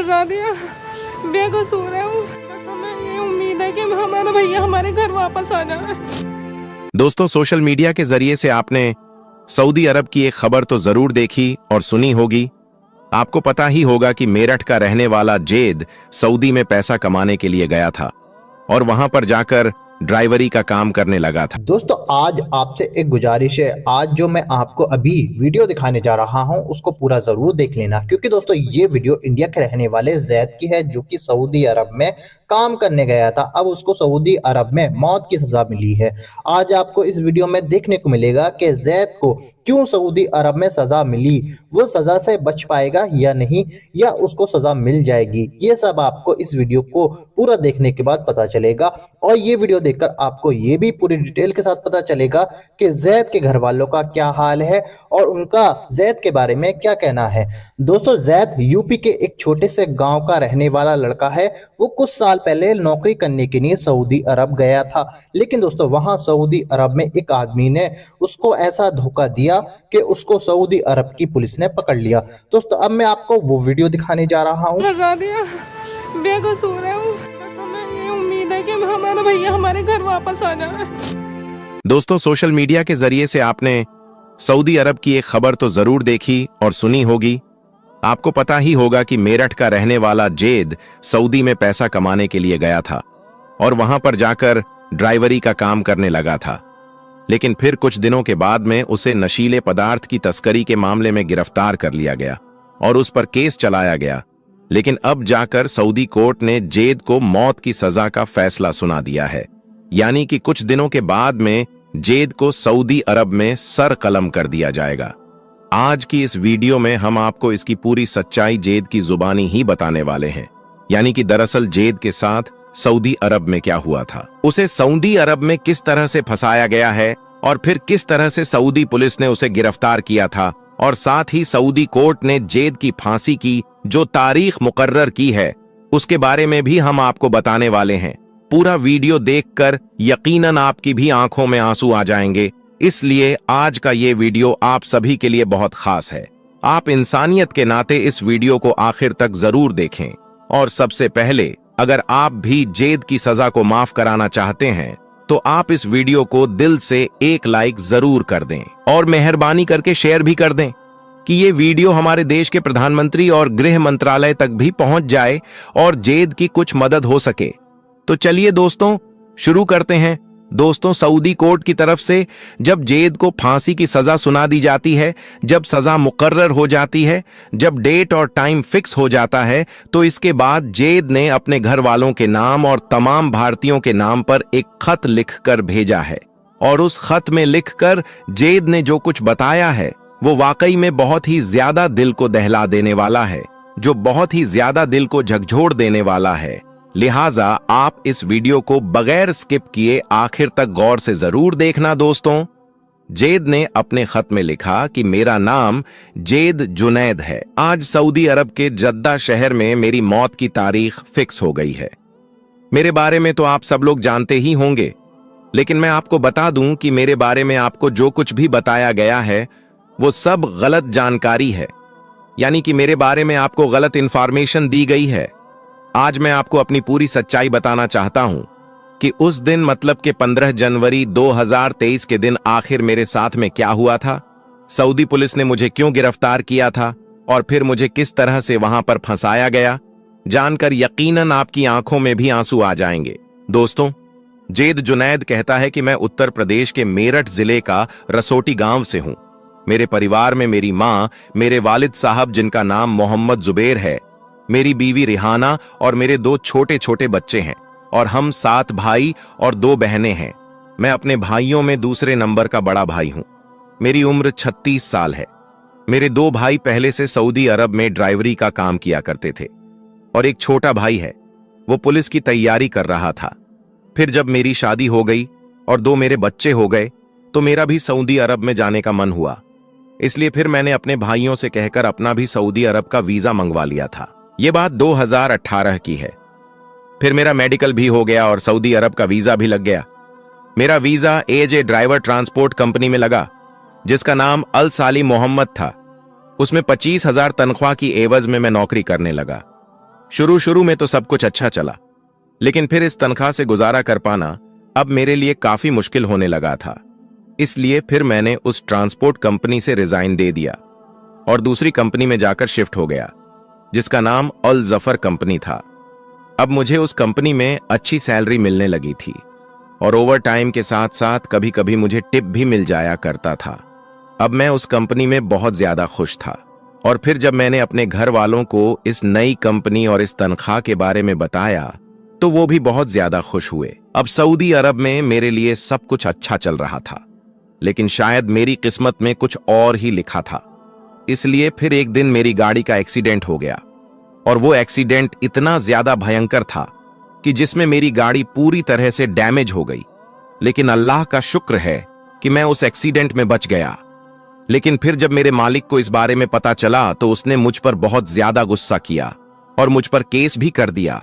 फंसा दिया, बेकसूर है वो। बस हमें ये उम्मीद है कि हमारा भैया हमारे घर वापस आ जाए। दोस्तों, सोशल मीडिया के जरिए से आपने सऊदी अरब की एक खबर तो जरूर देखी और सुनी होगी। आपको पता ही होगा कि मेरठ का रहने वाला जेद सऊदी में पैसा कमाने के लिए गया था और वहां पर जाकर ड्राइवरी का काम करने लगा था। दोस्तों, आज आपसे एक गुजारिश है। आज जो मैं आपको अभी वीडियो दिखाने जा रहा हूं उसको पूरा जरूर देख लेना, क्योंकि दोस्तों ये वीडियो इंडिया के रहने वाले जैद की है, जो कि सऊदी अरब में काम करने गया था। अब उसको सऊदी अरब में मौत की सजा मिली है। आज आपको इस वीडियो में देखने को मिलेगा कि जैद को क्यों सऊदी अरब में सजा मिली, वो सजा से बच पाएगा या नहीं, या उसको सजा मिल जाएगी। ये सब आपको इस वीडियो को पूरा देखने के बाद पता चलेगा। और ये वीडियो देखकर आपको ये भी पूरी डिटेल के साथ पता चलेगा कि जैद के घर वालों का क्या हाल है और उनका जैद के बारे में क्या कहना है। दोस्तों, जैद यूपी के एक छोटे से गांव का रहने वाला लड़का है। वो कुछ साल पहले नौकरी करने के लिए सऊदी अरब गया था, लेकिन दोस्तों वहां सऊदी अरब में एक आदमी ने उसको ऐसा धोखा दिया कि उसको सऊदी अरब की पुलिस ने पकड़ लिया। दोस्तों, अब मैं आपको वो वीडियो दिखाने जा रहा हूँ। फंसा दिया, बेकसूर है वो। बस हमें ये उम्मीद है कि हमारा भैया हमारे घर वापस आ जाए। दोस्तों, सोशल मीडिया के जरिए से आपने सऊदी अरब की एक खबर तो जरूर देखी और सुनी होगी। आपको पता ही होगा कि मेरठ का रहने वाला जेद सऊदी में पैसा कमाने के लिए गया था और वहां पर जाकर ड्राइवरी का काम करने लगा था। लेकिन फिर कुछ दिनों के बाद में उसे नशीले पदार्थ की तस्करी के मामले में गिरफ्तार कर लिया गया और उस पर केस चलाया गया। लेकिन अब जाकर सऊदी कोर्ट ने जेद को मौत की सजा का फैसला सुना दिया है। यानी कि कुछ दिनों के बाद में जेद को सऊदी अरब में सर कलम कर दिया जाएगा। आज की इस वीडियो में हम आपको इसकी पूरी सच्चाई जेद की जुबानी ही बताने वाले हैं। यानी कि दरअसल जेद के साथ सऊदी अरब में क्या हुआ था, उसे सऊदी अरब में किस तरह से फंसाया गया है और फिर किस तरह से सऊदी पुलिस ने उसे गिरफ्तार किया था, और साथ ही सऊदी कोर्ट ने जेद की फांसी की जो तारीख मुकर्रर की है उसके बारे में भी हम आपको बताने वाले हैं। पूरा वीडियो देखकर यकीनन आपकी भी आंखों में आंसू आ जाएंगे। इसलिए आज का ये वीडियो आप सभी के लिए बहुत खास है। आप इंसानियत के नाते इस वीडियो को आखिर तक जरूर देखें। और सबसे पहले, अगर आप भी जेद की सजा को माफ कराना चाहते हैं तो आप इस वीडियो को दिल से एक लाइक जरूर कर दें और मेहरबानी करके शेयर भी कर दें कि ये वीडियो हमारे देश के प्रधानमंत्री और गृह मंत्रालय तक भी पहुंच जाए और जेद की कुछ मदद हो सके। तो चलिए दोस्तों, शुरू करते हैं। दोस्तों, सऊदी कोर्ट की तरफ से जब जेद को फांसी की सजा सुना दी जाती है, जब सजा मुकर्रर हो जाती है, जब डेट और टाइम फिक्स हो जाता है, तो इसके बाद जेद ने अपने घर वालों के नाम और तमाम भारतीयों के नाम पर एक खत लिखकर भेजा है। और उस खत में लिखकर जेद ने जो कुछ बताया है वो वाकई में बहुत ही ज्यादा दिल को दहला देने वाला है, जो बहुत ही ज्यादा दिल को झकझोर देने वाला है। लिहाजा आप इस वीडियो को बगैर स्किप किए आखिर तक गौर से जरूर देखना। दोस्तों, जेद ने अपने खत में लिखा कि मेरा नाम जेद जुनैद है। आज सऊदी अरब के जद्दा शहर में मेरी मौत की तारीख फिक्स हो गई है। मेरे बारे में तो आप सब लोग जानते ही होंगे, लेकिन मैं आपको बता दूं कि मेरे बारे में आपको जो कुछ भी बताया गया है वो सब गलत जानकारी है। यानी कि मेरे बारे में आपको गलत इंफॉर्मेशन दी गई है। आज मैं आपको अपनी पूरी सच्चाई बताना चाहता हूं कि उस दिन, मतलब कि 15 जनवरी 2023 के दिन आखिर मेरे साथ में क्या हुआ था, सऊदी पुलिस ने मुझे क्यों गिरफ्तार किया था और फिर मुझे किस तरह से वहां पर फंसाया गया। जानकर यकीनन आपकी आंखों में भी आंसू आ जाएंगे। दोस्तों, जेद जुनैद कहता है कि मैं उत्तर प्रदेश के मेरठ जिले का रसोटी गांव से हूं। मेरे परिवार में मेरी मां, मेरे वालिद साहब जिनका नाम मोहम्मद जुबैर है, मेरी बीवी रिहाना और मेरे 2 छोटे छोटे बच्चे हैं, और हम 7 भाई और 2 बहनें हैं। मैं अपने भाइयों में दूसरे नंबर का बड़ा भाई हूं। मेरी उम्र 36 साल है। मेरे 2 भाई पहले से सऊदी अरब में ड्राइवरी का काम किया करते थे और एक छोटा भाई है, वो पुलिस की तैयारी कर रहा था। फिर जब मेरी शादी हो गई और 2 मेरे बच्चे हो गए तो मेरा भी सऊदी अरब में जाने का मन हुआ। इसलिए फिर मैंने अपने भाइयों से कहकर अपना भी सऊदी अरब का वीजा मंगवा लिया था। ये बात 2018 की है। फिर मेरा मेडिकल भी हो गया और सऊदी अरब का वीजा भी लग गया। मेरा वीजा एजे ड्राइवर ट्रांसपोर्ट कंपनी में लगा, जिसका नाम अल साली मोहम्मद था। उसमें 25,000 तनख्वाह की एवज में मैं नौकरी करने लगा। शुरू शुरू में तो सब कुछ अच्छा चला, लेकिन फिर इस तनख्वाह से गुजारा कर पाना अब मेरे लिए काफी मुश्किल होने लगा था। इसलिए फिर मैंने उस ट्रांसपोर्ट कंपनी से रिजाइन दे दिया और दूसरी कंपनी में जाकर शिफ्ट हो गया, जिसका नाम अल जफर कंपनी था। अब मुझे उस कंपनी में अच्छी सैलरी मिलने लगी थी और ओवर टाइम के साथ साथ कभी कभी मुझे टिप भी मिल जाया करता था। अब मैं उस कंपनी में बहुत ज्यादा खुश था। और फिर जब मैंने अपने घर वालों को इस नई कंपनी और इस तनख्वाह के बारे में बताया तो वो भी बहुत ज्यादा खुश हुए। अब सऊदी अरब में मेरे लिए सब कुछ अच्छा चल रहा था, लेकिन शायद मेरी किस्मत में कुछ और ही लिखा था। इसलिए फिर एक दिन मेरी गाड़ी का एक्सीडेंट हो गया और वो एक्सीडेंट इतना ज्यादा भयंकर था कि जिसमें मेरी गाड़ी पूरी तरह से डैमेज हो गई। लेकिन अल्लाह का शुक्र है कि मैं उस एक्सीडेंट में बच गया। लेकिन फिर जब मेरे मालिक को इस बारे में पता चला तो उसने मुझ पर बहुत ज्यादा गुस्सा किया और मुझ पर केस भी कर दिया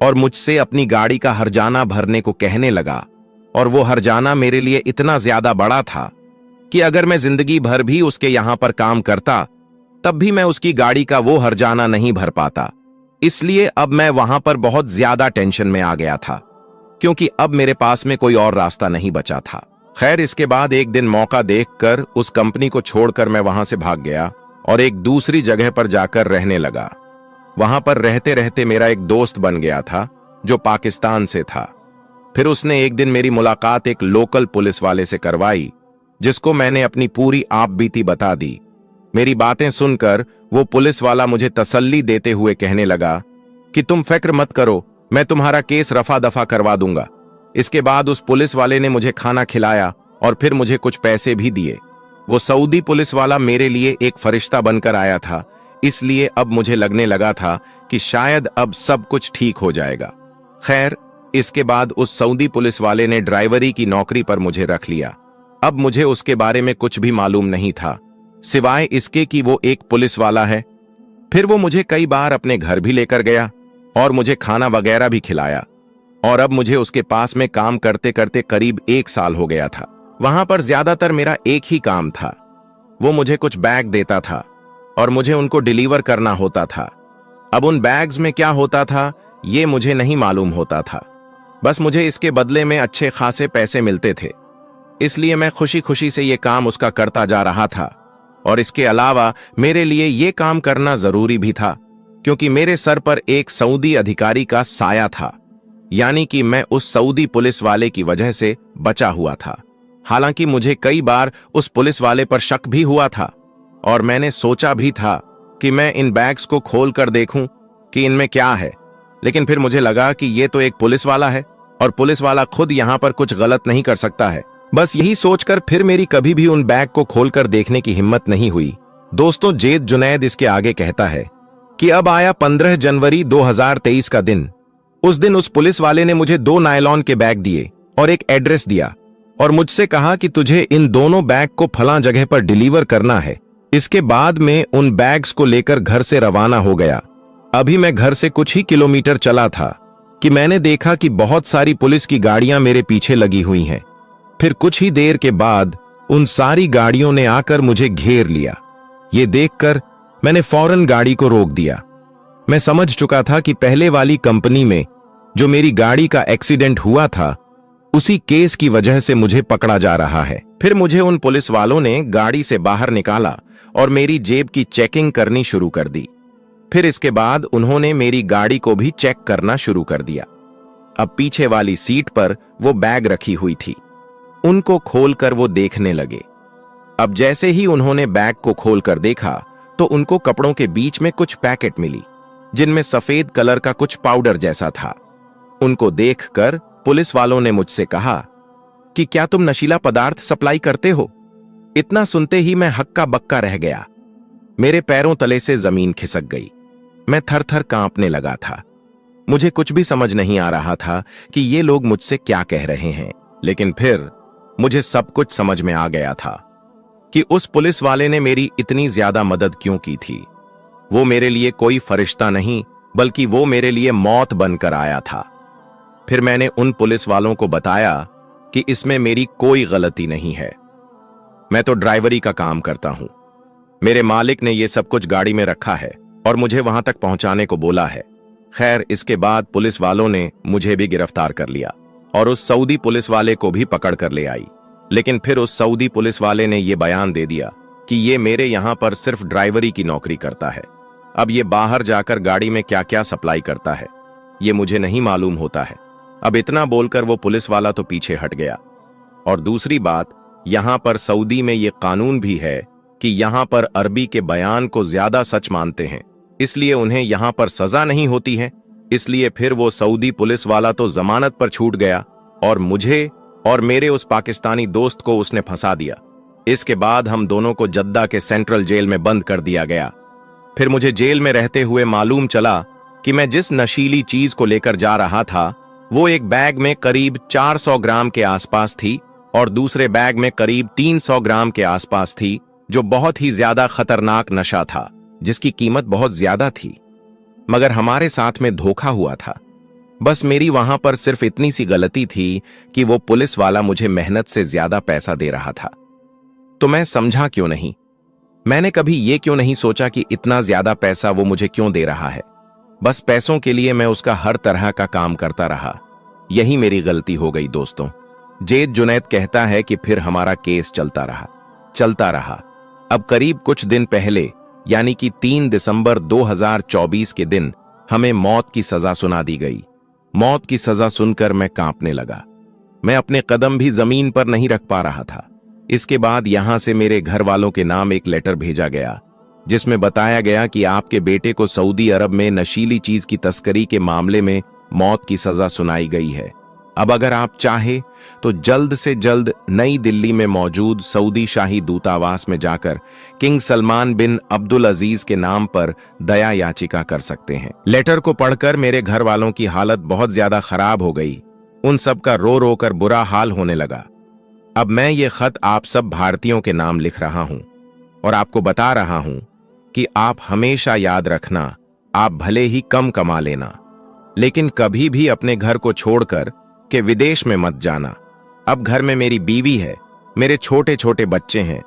और मुझसे अपनी गाड़ी का हर्जाना भरने को कहने लगा। और वो हर्जाना मेरे लिए इतना ज्यादा बड़ा था कि अगर मैं जिंदगी भर भी उसके यहां पर काम करता तब भी मैं उसकी गाड़ी का वो हर्जाना नहीं भर पाता। इसलिए अब मैं वहां पर बहुत ज्यादा टेंशन में आ गया था, क्योंकि अब मेरे पास में कोई और रास्ता नहीं बचा था। खैर, इसके बाद एक दिन मौका देखकर उस कंपनी को छोड़कर मैं वहां से भाग गया और एक दूसरी जगह पर जाकर रहने लगा। वहां पर रहते रहते मेरा एक दोस्त बन गया था जो पाकिस्तान से था। फिर उसने एक दिन मेरी मुलाकात एक लोकल पुलिस वाले से करवाई, जिसको मैंने अपनी पूरी आपबीती बता दी। मेरी बातें सुनकर वो पुलिस वाला मुझे तसल्ली देते हुए कहने लगा कि तुम फिक्र मत करो, मैं तुम्हारा केस रफा दफा करवा दूंगा। इसके बाद उस पुलिस वाले ने मुझे खाना खिलाया और फिर मुझे कुछ पैसे भी दिए। वो सऊदी पुलिस वाला मेरे लिए एक फरिश्ता बनकर आया था, इसलिए अब मुझे लगने लगा था कि शायद अब सब कुछ ठीक हो जाएगा। खैर, इसके बाद उस सऊदी पुलिस वाले ने ड्राइवरी की नौकरी पर मुझे रख लिया। अब मुझे उसके बारे में कुछ भी मालूम नहीं था, सिवाय इसके कि वो एक पुलिस वाला है। फिर वो मुझे कई बार अपने घर भी लेकर गया और मुझे खाना वगैरह भी खिलाया। और अब मुझे उसके पास में काम करते करते करीब 1 साल हो गया था। वहां पर ज्यादातर मेरा एक ही काम था, वो मुझे कुछ बैग देता था और मुझे उनको डिलीवर करना होता था। अब उन बैग्स में क्या होता था ये मुझे नहीं मालूम होता था, बस मुझे इसके बदले में अच्छे खासे पैसे मिलते थे। इसलिए मैं खुशी खुशी से ये काम उसका करता जा रहा था। और इसके अलावा मेरे लिए ये काम करना जरूरी भी था, क्योंकि मेरे सर पर एक सऊदी अधिकारी का साया था, यानी कि मैं उस सऊदी पुलिस वाले की वजह से बचा हुआ था। हालांकि मुझे कई बार उस पुलिस वाले पर शक भी हुआ था और मैंने सोचा भी था कि मैं इन बैग्स को खोल कर देखूं कि इनमें क्या है, लेकिन फिर मुझे लगा कि ये तो एक पुलिस वाला है और पुलिस वाला खुद यहां पर कुछ गलत नहीं कर सकता है। बस यही सोचकर फिर मेरी कभी भी उन बैग को खोलकर देखने की हिम्मत नहीं हुई। दोस्तों, जेद जुनैद इसके आगे कहता है कि अब आया 15 जनवरी 2023 का दिन। उस दिन उस पुलिस वाले ने मुझे 2 नायलॉन के बैग दिए और एक एड्रेस दिया और मुझसे कहा कि तुझे इन दोनों बैग को फलां जगह पर डिलीवर करना है। इसके बाद में उन बैग्स को लेकर घर से रवाना हो गया। अभी मैं घर से कुछ ही किलोमीटर चला था कि मैंने देखा कि बहुत सारी पुलिस की गाड़ियां मेरे पीछे लगी हुई हैं। फिर कुछ ही देर के बाद उन सारी गाड़ियों ने आकर मुझे घेर लिया। ये देखकर मैंने फौरन गाड़ी को रोक दिया। मैं समझ चुका था कि पहले वाली कंपनी में जो मेरी गाड़ी का एक्सीडेंट हुआ था, उसी केस की वजह से मुझे पकड़ा जा रहा है। फिर मुझे उन पुलिस वालों ने गाड़ी से बाहर निकाला और मेरी जेब की चेकिंग करनी शुरू कर दी। फिर इसके बाद उन्होंने मेरी गाड़ी को भी चेक करना शुरू कर दिया। अब पीछे वाली सीट पर वो बैग रखी हुई थी, उनको खोलकर वो देखने लगे। अब जैसे ही उन्होंने बैग को खोलकर देखा तो उनको कपड़ों के बीच में कुछ पैकेट मिली, जिनमें सफेद कलर का कुछ पाउडर जैसा था। उनको देखकर पुलिस वालों ने मुझसे कहा कि क्या तुम नशीला पदार्थ सप्लाई करते हो? इतना सुनते ही मैं हक्का बक्का रह गया। मेरे पैरों तले से जमीन खिसक गई। मैं थर थर कांपने लगा था। मुझे कुछ भी समझ नहीं आ रहा था कि ये लोग मुझसे क्या कह रहे हैं। लेकिन फिर मुझे सब कुछ समझ में आ गया था कि उस पुलिस वाले ने मेरी इतनी ज्यादा मदद क्यों की थी। वो मेरे लिए कोई फरिश्ता नहीं, बल्कि वो मेरे लिए मौत बनकर आया था। फिर मैंने उन पुलिस वालों को बताया कि इसमें मेरी कोई गलती नहीं है, मैं तो ड्राइवरी का काम करता हूं। मेरे मालिक ने ये सब कुछ गाड़ी में रखा है और मुझे वहां तक पहुंचाने को बोला है। खैर, इसके बाद पुलिस वालों ने मुझे भी गिरफ्तार कर लिया और उस सऊदी पुलिस वाले को भी पकड़ कर ले आई। लेकिन फिर उस सऊदी पुलिस वाले ने यह बयान दे दिया कि ये मेरे यहां पर सिर्फ ड्राइवरी की नौकरी करता है। अब ये बाहर जाकर गाड़ी में क्या क्या सप्लाई करता है ये मुझे नहीं मालूम होता है। अब इतना बोलकर वो पुलिस वाला तो पीछे हट गया। और दूसरी बात, यहां पर सऊदी में ये कानून भी है कि यहां पर अरबी के बयान को ज्यादा सच मानते हैं, इसलिए उन्हें यहां पर सजा नहीं होती है। इसलिए फिर वो सऊदी पुलिस वाला तो जमानत पर छूट गया और मुझे और मेरे उस पाकिस्तानी दोस्त को उसने फंसा दिया। इसके बाद हम दोनों को जद्दा के सेंट्रल जेल में बंद कर दिया गया। फिर मुझे जेल में रहते हुए मालूम चला कि मैं जिस नशीली चीज को लेकर जा रहा था वो एक बैग में करीब 400 ग्राम के आसपास थी और दूसरे बैग में करीब 300 ग्राम के आसपास थी, जो बहुत ही ज्यादा खतरनाक नशा था जिसकी कीमत बहुत ज्यादा थी। मगर हमारे साथ में धोखा हुआ था। बस मेरी वहां पर सिर्फ इतनी सी गलती थी कि वो पुलिस वाला मुझे मेहनत से ज्यादा पैसा दे रहा था। तो मैं समझा क्यों नहीं? मैंने कभी ये क्यों नहीं सोचा कि इतना ज्यादा पैसा वो मुझे क्यों दे रहा है? बस पैसों के लिए मैं उसका हर तरह का काम करता रहा। यही मेरी गलती हो गई दोस्तों। जेद जुनैद कहता है कि फिर हमारा केस चलता रहा। अब करीब कुछ दिन पहले यानी कि 3 दिसंबर 2024 के दिन हमें मौत की सजा सुना दी गई। मौत की सजा सुनकर मैं कांपने लगा। मैं अपने कदम भी जमीन पर नहीं रख पा रहा था। इसके बाद यहां से मेरे घर वालों के नाम एक लेटर भेजा गया जिसमें बताया गया कि आपके बेटे को सऊदी अरब में नशीली चीज की तस्करी के मामले में मौत की सजा सुनाई गई है। अब अगर आप चाहे तो जल्द से जल्द नई दिल्ली में मौजूद सऊदी शाही दूतावास में जाकर किंग सलमान बिन अब्दुल अजीज के नाम पर दया याचिका कर सकते हैं। लेटर को पढ़कर मेरे घर वालों की हालत बहुत ज्यादा खराब हो गई। उन सब का रो रो कर बुरा हाल होने लगा। अब मैं ये खत आप सब भारतीयों के नाम लिख रहा हूं और आपको बता रहा हूं कि आप हमेशा याद रखना, आप भले ही कम कमा लेना लेकिन कभी भी अपने घर को छोड़कर के विदेश में मत जाना। अब घर में मेरी बीवी है, मेरे छोटे छोटे बच्चे हैं,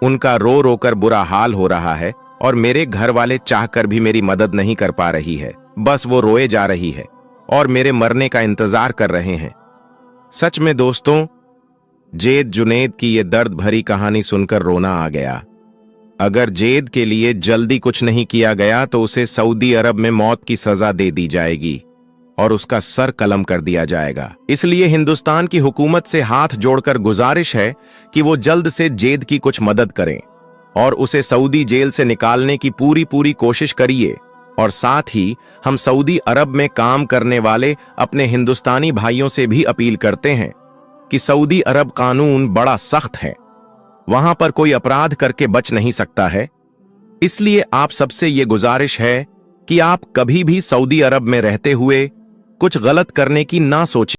उनका रो रो कर बुरा हाल हो रहा है और मेरे घर वाले चाहकर भी मेरी मदद नहीं कर पा रही है। बस वो रोए जा रही है और मेरे मरने का इंतजार कर रहे हैं। सच में दोस्तों, जेद जुनैद की ये दर्द भरी कहानी सुनकर रोना आ गया। अगर जेद के लिए जल्दी कुछ नहीं किया गया तो उसे सऊदी अरब में मौत की सजा दे दी जाएगी और उसका सर कलम कर दिया जाएगा। इसलिए हिंदुस्तान की हुकूमत से हाथ जोड़कर गुजारिश है कि वो जल्द से जेद की कुछ मदद करें और उसे सऊदी जेल से निकालने की पूरी कोशिश करिए। और साथ ही हम सऊदी अरब में काम करने वाले अपने हिंदुस्तानी भाइयों से भी अपील करते हैं कि सऊदी अरब कानून बड़ा सख्त है, वहां पर कोई अपराध करके बच नहीं सकता है। इसलिए आप सबसे ये गुजारिश है कि आप कभी भी सऊदी अरब में रहते हुए कुछ गलत करने की ना सोचें।